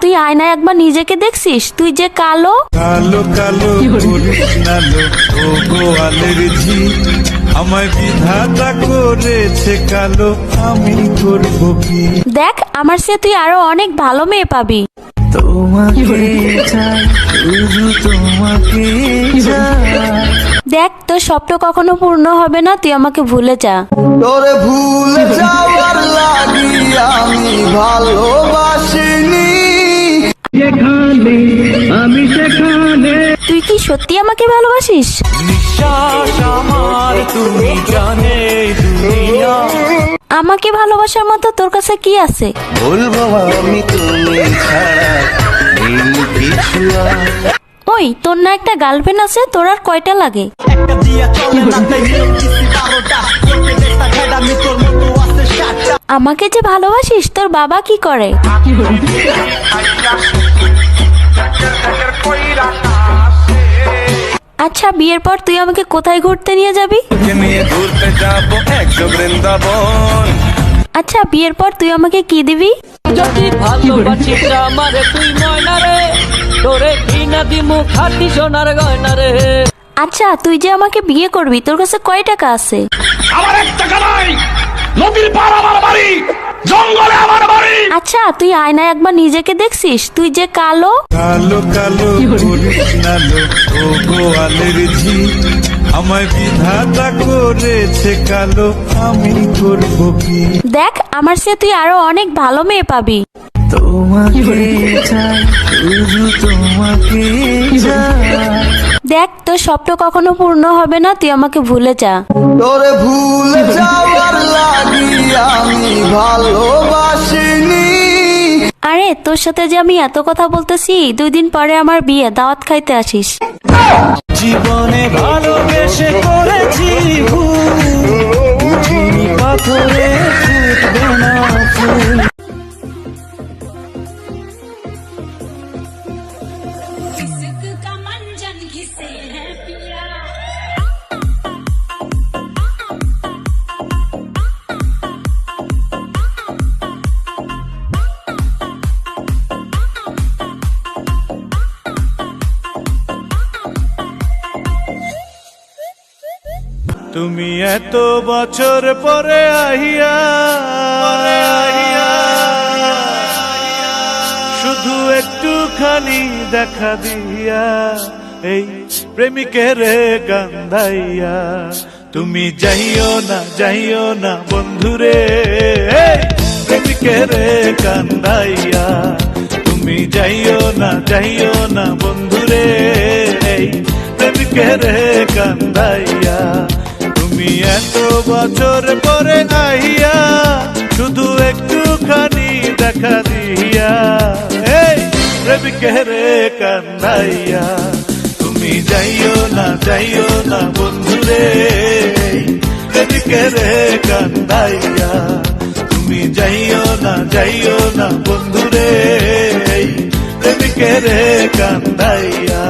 তুই আয়নায় একবার নিজেকে দেখছিস? তুই যে কালো কালো কালো নালো ও গোয়ালের ঝি, আমায় বিধাতা করেছে কালো, আমি করব কি? দেখ, আমার চেয়ে তুই আরো অনেক ভালো মেয়ে পাবি। তোমাকে চাই, শুধু তোমাকে চাই। দেখ, তোর স্বপ্ন কখনো পূর্ণ হবে না, তুই আমাকে ভুলে যা। তোরে ভুলে যাওয়ার লাগি আমি ভালোবাসিনি। তুই কি সত্যি আমাকে ভালোবাসিস? নিঃশ্বাস আমার তুমি জানে দুনিয়া। আমাকে ভালোবাসার মতো তোর কাছে কি আছে? বলবো আমি তুমি ছাড়া এই কিছু আর। ওই, তোর না একটা গার্লফ্রেন্ড আছে? তোর আর কয়টা লাগে? আমাকে যে ভালোবাসিস, তোর বাবা কি করে? আচ্ছা, বিয়ের পর তুই আমাকে কোথায় ঘুরতে নিয়ে যাবি? নিয়ে ঘুরতে যাবো একশো বৃন্দাবন। আচ্ছা, বিয়ের পর তুই আমাকে কি দিবি? যদি ভালোবাসিস আমারে তুই ময়না রে, তোরে কিনা দিমু খাটি সোনার গয়না রে। আচ্ছা, তুই যে আমাকে বিয়ে করবি, তোর কাছে কয় টাকা আছে? আমার 1 টাকা নাই, নদীর পার আমার বাড়ি, জঙ্গলে আমার বাড়ি। আচ্ছা, তুই আয়নায় একবার নিজেকে দেখছিস? তুই যে কালো কালো কালো নালো ও গোয়ালের ঝি, আমায় বিধাতা করেছে কালো, আমি করব কি? দেখ, আমার চেয়ে তুই আরো অনেক ভালো মেয়ে পাবি। তোমাকে চাই, শুধু তোমাকে চাই। দেখ, তোর স্বপ্ন কখনো পূর্ণ হবে না, তুই আমাকে ভুলে যা। তোরে ভুলে যাওয়ার লাগি আমি ভালোবাসিনি। আরে, তোর সাথে যে আমি এত কথা বলতেছি, 2 দিন পরে আমার বিয়ে, দাওয়াত খাইতে আসিস। জীবনে ভালোবেসে করেছি ভুল, পাথরে ফুটবে না ফুল। इश्क का मंजन घिसे है पिया। তুমি এত বছর পরে আহিয়া, শুধু একটুখানি দেখা দিয়া এই প্রেমিকের কান্দাইয়া। তুমি যাইও না বন্ধুরে, এই প্রেমিকের কান্দাইয়া। তুমি যাইও না বন্ধুরে, এই প্রেমিকের কান্দাইয়া। তুমি এত বছর পরে আহিয়া, শুধু একটুখানি দেখা দিয়া এই প্রেমিকের কান্দাইয়া। তুমি যাইও না বন্ধুরে, প্রেমিকের কান্দাইয়া। তুমি যাইও না বন্ধুরে, প্রেমিকের কান্দাইয়া।